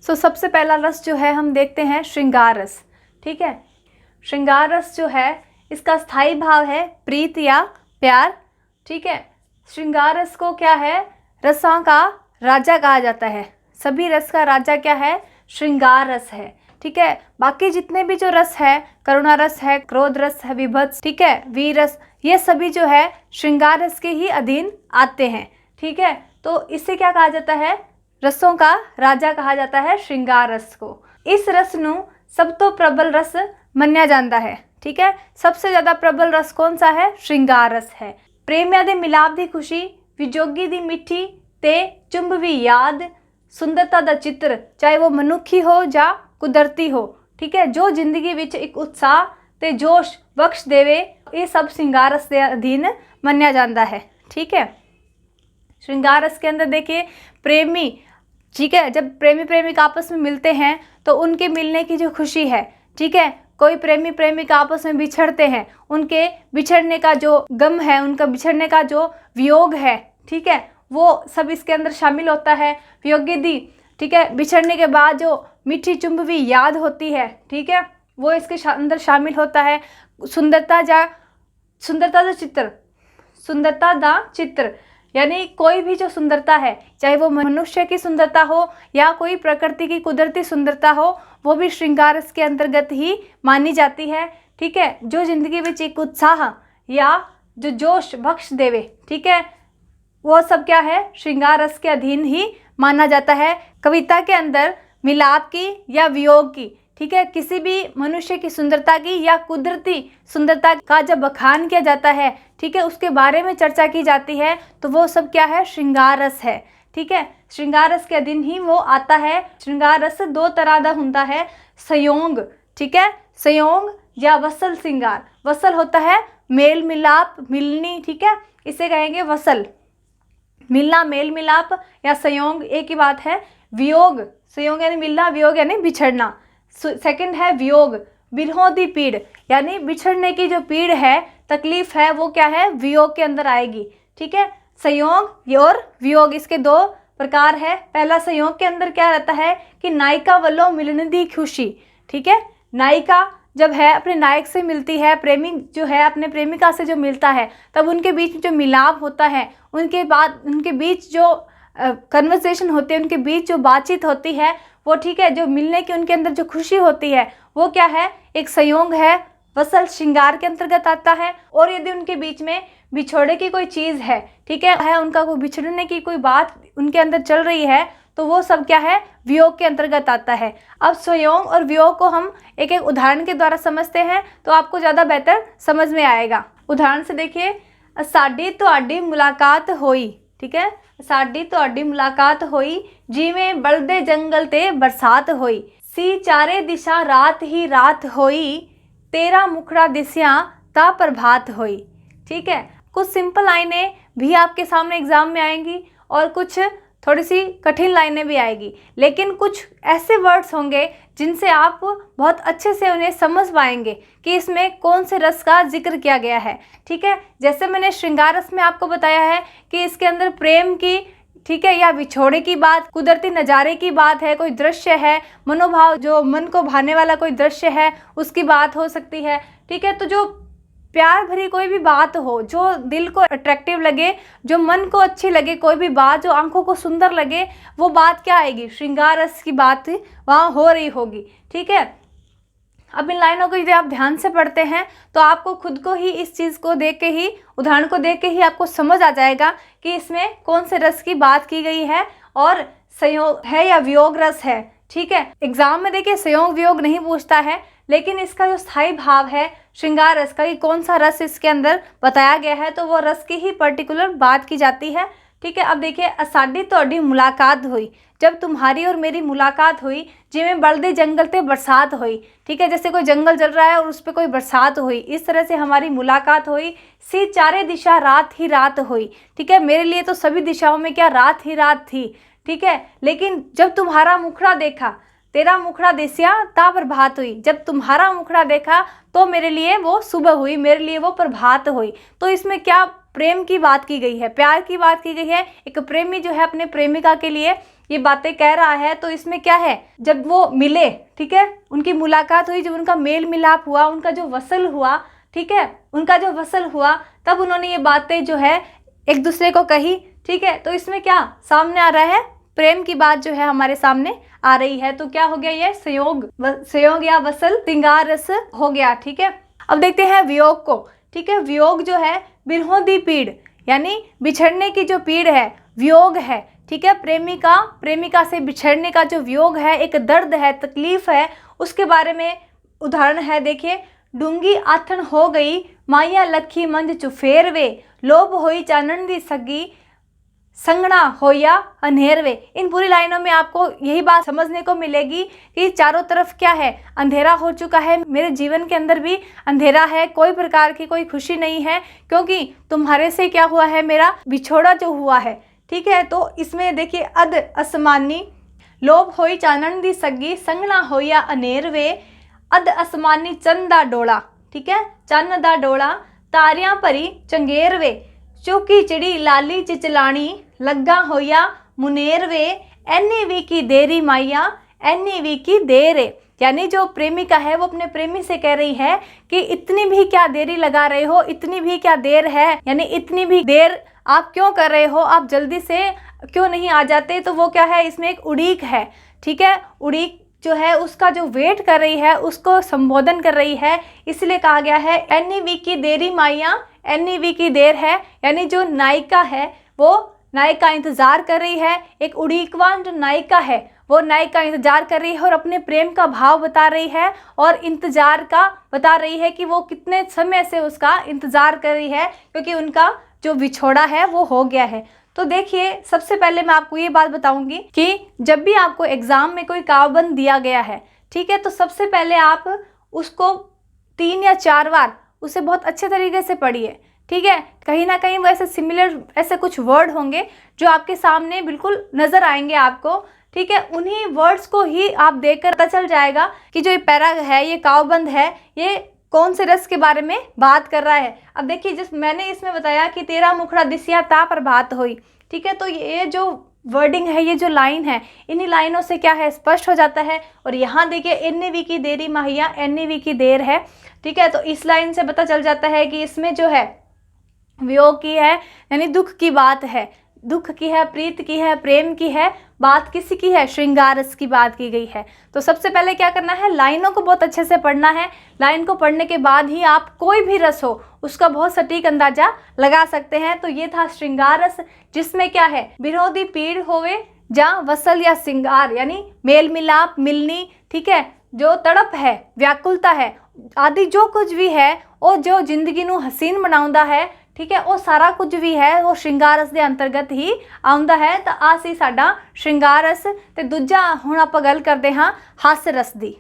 सबसे पहला रस जो है हम देखते हैं श्रृंगार रस। ठीक है, श्रृंगार रस जो है इसका स्थायी भाव है प्रीत या प्यार। ठीक है, श्रृंगार रस को क्या है, रसों का राजा कहा जाता है। सभी रस का राजा क्या है, श्रृंगार रस है। ठीक है, बाकी जितने भी जो रस है, करुणा रस है, क्रोध रस है, विभत्स, ठीक है, वीर रस, ये सभी जो है श्रृंगार रस के ही अधीन आते हैं। ठीक है, तो इससे क्या कहा जाता है, रसों का राजा कहा जाता है श्रृंगार रस को। इस रस ਨੂੰ सब तो प्रबल रस मन्या जाता है। ठीक है, सबसे ज़्यादा प्रबल रस कौन सा है, श्रृंगार रस है। प्रेमिया दे मिलाप दी खुशी, विजोगी दी मिठी ते चुंबवी याद, सुंदरता दा चित्र, चाहे वो मनुखी हो या कुदरती हो। ठीक है, जो जिंदगी विच एक उत्साह ते जोश बख्श देवे, ये सब श्रृंगार रस के अधीन मन्या जाता है। ठीक है, श्रृंगार रस के अंदर देखिए प्रेमी, ठीक है, जब प्रेमी प्रेमिका आपस में मिलते हैं तो उनके मिलने की जो खुशी है, ठीक है, कोई प्रेमी प्रेमिका आपस में बिछड़ते हैं, उनके बिछड़ने का जो गम है, उनका बिछड़ने का जो वियोग है, ठीक है, वो सब इसके अंदर शामिल होता है। वियोगी दी, ठीक है, बिछड़ने के बाद जो मीठी चुंबवी याद होती है, ठीक है, वो इसके अंदर शामिल होता है। सुंदरता दा चित्र, सुंदरता दा चित्र, यानी कोई भी जो सुंदरता है, चाहे वो मनुष्य की सुंदरता हो या कोई प्रकृति की कुदरती सुंदरता हो, वो भी श्रृंगार रस के अंतर्गत ही मानी जाती है। ठीक है, जो जिंदगी में एक उत्साह या जो जोश बख्श देवे, ठीक है, वो सब क्या है, श्रृंगार रस के अधीन ही माना जाता है। कविता के अंदर मिलाप की या वियोग की, ठीक है, किसी भी मनुष्य की सुंदरता की या कुदरती सुंदरता का जब बखान किया जाता है, ठीक है, उसके बारे में चर्चा की जाती है, तो वो सब क्या है, श्रृंगार रस है। ठीक है, श्रृंगार रस के अधीन ही वो आता है। श्रृंगार रस दो तरह का होता है, संयोग, ठीक है, संयोग या वसल श्रृंगार। वसल होता है मेल मिलाप, मिलनी, ठीक है, इसे कहेंगे वसल, मिलना, मेल मिलाप, या संयोग एक ही बात है। वियोग, संयोग यानी मिलना, वियोग यानी बिछड़ना। सेकंड है वियोग, बिरहों दी पीड़, यानी बिछड़ने की जो पीड़ है, तकलीफ है, वो क्या है, वियोग के अंदर आएगी। ठीक है, संयोग और वियोग इसके दो प्रकार है। पहला संयोग के अंदर क्या रहता है कि नायिका वालों मिलने दी खुशी, ठीक है, नायिका जब है अपने नायक से मिलती है, प्रेमी जो है अपने प्रेमिका से जो मिलता है, तब उनके बीच जो मिलाप होता है, उनके बाद उनके बीच जो कन्वर्सेशन होती है, उनके बीच जो बातचीत होती है, वो, ठीक है, जो मिलने की उनके अंदर जो खुशी होती है, वो क्या है, एक संयोग है, वसल श्रृंगार के अंतर्गत आता है। और यदि उनके बीच में बिछोड़े की कोई चीज़ है, ठीक है, उनका कोई बिछड़ने की कोई बात उनके अंदर चल रही है, तो वो सब क्या है, वियोग के अंतर्गत आता है। अब संयोग और वियोग को हम एक एक उदाहरण के द्वारा समझते हैं, तो आपको ज़्यादा बेहतर समझ में आएगा। उदाहरण से देखिए, साडी तुहाडी मुलाकात होई, ठीक है, साडी तुहाडी मुलाकात होई, जिवें बलदे जंगल ते बरसात होई, सी चारे दिशा रात ही रात होई, तेरा मुखड़ा दिसिया ता प्रभात होई। ठीक है, कुछ सिंपल लाइनें भी आपके सामने एग्जाम में आएंगी और कुछ थोड़ी सी कठिन लाइनें भी आएगी, लेकिन कुछ ऐसे वर्ड्स होंगे जिनसे आप बहुत अच्छे से उन्हें समझ पाएंगे कि इसमें कौन से रस का जिक्र किया गया है। ठीक है, जैसे मैंने श्रृंगार रस में आपको बताया है कि इसके अंदर प्रेम की, ठीक है, या विछोड़े की बात, कुदरती नज़ारे की बात है, कोई दृश्य है, मनोभाव जो मन को भाने वाला कोई दृश्य है, उसकी बात हो सकती है। ठीक है, तो जो प्यार भरी कोई भी बात हो, जो दिल को अट्रैक्टिव लगे, जो मन को अच्छी लगे, कोई भी बात जो आंखों को सुंदर लगे, वो बात क्या आएगी, श्रृंगार रस की बात वहाँ हो रही होगी। ठीक है, अब इन लाइनों को यदि आप ध्यान से पढ़ते हैं तो आपको खुद को ही इस चीज़ को देख के ही, उदाहरण को देख के ही आपको समझ आ जाएगा कि इसमें कौन से रस की बात की गई है और संयोग है या वियोग रस है। ठीक है, एग्जाम में देखिए संयोग वियोग नहीं पूछता है, लेकिन इसका जो स्थायी भाव है श्रृंगार रस का, कि कौन सा रस इसके अंदर बताया गया है, तो वो रस की ही पर्टिकुलर बात की जाती है। ठीक है, अब देखिए, साडी तुहाडी मुलाकात हुई, जब तुम्हारी और मेरी मुलाकात हुई, जिवें बलदे जंगल ते बरसात हुई। ठीक है, जैसे कोई जंगल जल रहा है और उस पर कोई बरसात हुई, इस तरह से हमारी मुलाकात हुई। सी चारे दिशा रात ही रात हुई, ठीक है, मेरे लिए तो सभी दिशाओं में क्या रात ही रात थी। ठीक है, लेकिन जब तुम्हारा मुखड़ा देखा, तेरा मुखड़ा दिसिया ता प्रभात हुई, जब तुम्हारा मुखड़ा देखा तो मेरे लिए वो सुबह हुई, मेरे लिए वो प्रभात हुई। तो इसमें क्या प्रेम की बात की गई है, प्यार की बात की गई है। एक प्रेमी जो है अपने प्रेमिका के लिए ये बातें कह रहा है, तो इसमें क्या है, जब वो मिले, ठीक है, उनकी मुलाकात हुई, जब उनका मेल मिलाप हुआ, उनका जो वसल हुआ, ठीक है, उनका जो वसल हुआ, तब उन्होंने ये बातें जो है एक दूसरे को कही, ठीक है। तो इसमें क्या सामने आ रहा है, प्रेम की बात जो है हमारे सामने आ रही है। तो क्या हो गया, ये संयोग या वसल श्रृंगार रस हो गया, ठीक है। अब देखते हैं वियोग को, ठीक है। वियोग जो है बिरहों दी पीड़, यानी बिछड़ने की जो पीड़ है, वियोग है, ठीक है। प्रेमिका से बिछड़ने का जो वियोग है, एक दर्द है, तकलीफ है, उसके बारे में उदाहरण है। देखिए, डूंगी आथन हो गई माइया लखी मंज चुफेरवे, लोभ होई चानन दी सगी संगना होया अंधेरवे। इन पूरी लाइनों में आपको यही बात समझने को मिलेगी कि चारों तरफ क्या है, अंधेरा हो चुका है, मेरे जीवन के अंदर भी अंधेरा है, कोई प्रकार की कोई खुशी नहीं है, क्योंकि तुम्हारे से क्या हुआ है, मेरा बिछोड़ा जो हुआ है, ठीक है। तो इसमें देखिए, अद असमानी लोभ होई चानन दी सगी संगना होया अनेरवे, अद असमानी चंदा डोला, ठीक है, चन्न दा डोला तारियां भरी चंगेरवे, चौकी चिड़ी लाली चिचलानी लग्गा होया मुनेरवे, एनी वी की देरी माइया एनी वी की देर। यानी जो प्रेमिका है वो अपने प्रेमी से कह रही है कि इतनी भी क्या देरी लगा रहे हो, इतनी भी क्या देर है, यानी इतनी भी देर आप क्यों कर रहे हो, आप जल्दी से क्यों नहीं आ जाते। तो वो क्या है, इसमें एक उड़ीक है, ठीक है, उड़ीक जो है उसका जो वेट कर रही है, उसको संबोधन कर रही है, इसलिए कहा गया है एनी वी की देरी माइया एनी वी की देर है। यानी जो नायिका है वो नायिका इंतजार कर रही है, एक उड़ीकवान जो नायिका है वो नायिका इंतजार कर रही है और अपने प्रेम का भाव बता रही है और इंतजार का बता रही है कि वो कितने समय से उसका इंतजार कर रही है, क्योंकि उनका जो बिछोड़ा है वो हो गया है। तो देखिए, सबसे पहले मैं आपको ये बात बताऊंगी कि जब भी आपको एग्जाम में कोई काव्यबंध दिया गया है, ठीक है, तो सबसे पहले आप उसको 3 या 4 बार उसे बहुत अच्छे तरीके से पढ़िए, ठीक है। कहीं ना कहीं वैसे सिमिलर ऐसे कुछ वर्ड होंगे जो आपके सामने बिल्कुल नज़र आएंगे आपको, ठीक है। उन्हीं वर्ड्स को ही आप देखकर पता चल जाएगा कि जो ये पैरा है, ये काव्यबंध है, ये कौन से रस के बारे में बात कर रहा है। अब देखिए, जिस मैंने इसमें बताया कि तेरा मुखड़ा दिसिया ता प्रभात होई, ठीक है, तो ये जो वर्डिंग है, ये जो लाइन है, इन्हीं लाइनों से क्या है, स्पष्ट हो जाता है। और यहाँ देखिए, एनी वी की देरी माहिया एनी वी की देर है, ठीक है। तो इस लाइन से पता चल जाता है कि इसमें जो है वियोग की है, यानी दुख की बात है, दुख की है, प्रीत की है, प्रेम की है, बात किसी की है, श्रृंगार रस की बात की गई है। तो सबसे पहले क्या करना है, लाइनों को बहुत अच्छे से पढ़ना है। लाइन को पढ़ने के बाद ही आप कोई भी रस हो उसका बहुत सटीक अंदाजा लगा सकते हैं। तो ये था श्रृंगार रस, जिसमें क्या है, विरोधी पीड़ होवे जहाँ वसल या श्रृंगार, यानी मेल मिलाप, मिलनी, ठीक है, जो तड़प है, व्याकुलता है, आदि जो कुछ भी है और जो जिंदगी नू हसीन बनाउंदा है, ठीक है, वो सारा कुछ भी है वो श्रृंगार रस के अंतर्गत ही आउंदा है। तो आ सी साडा श्रृंगार रस। ते दूजा हुण आपां गल करदे हां हास्य रस दी।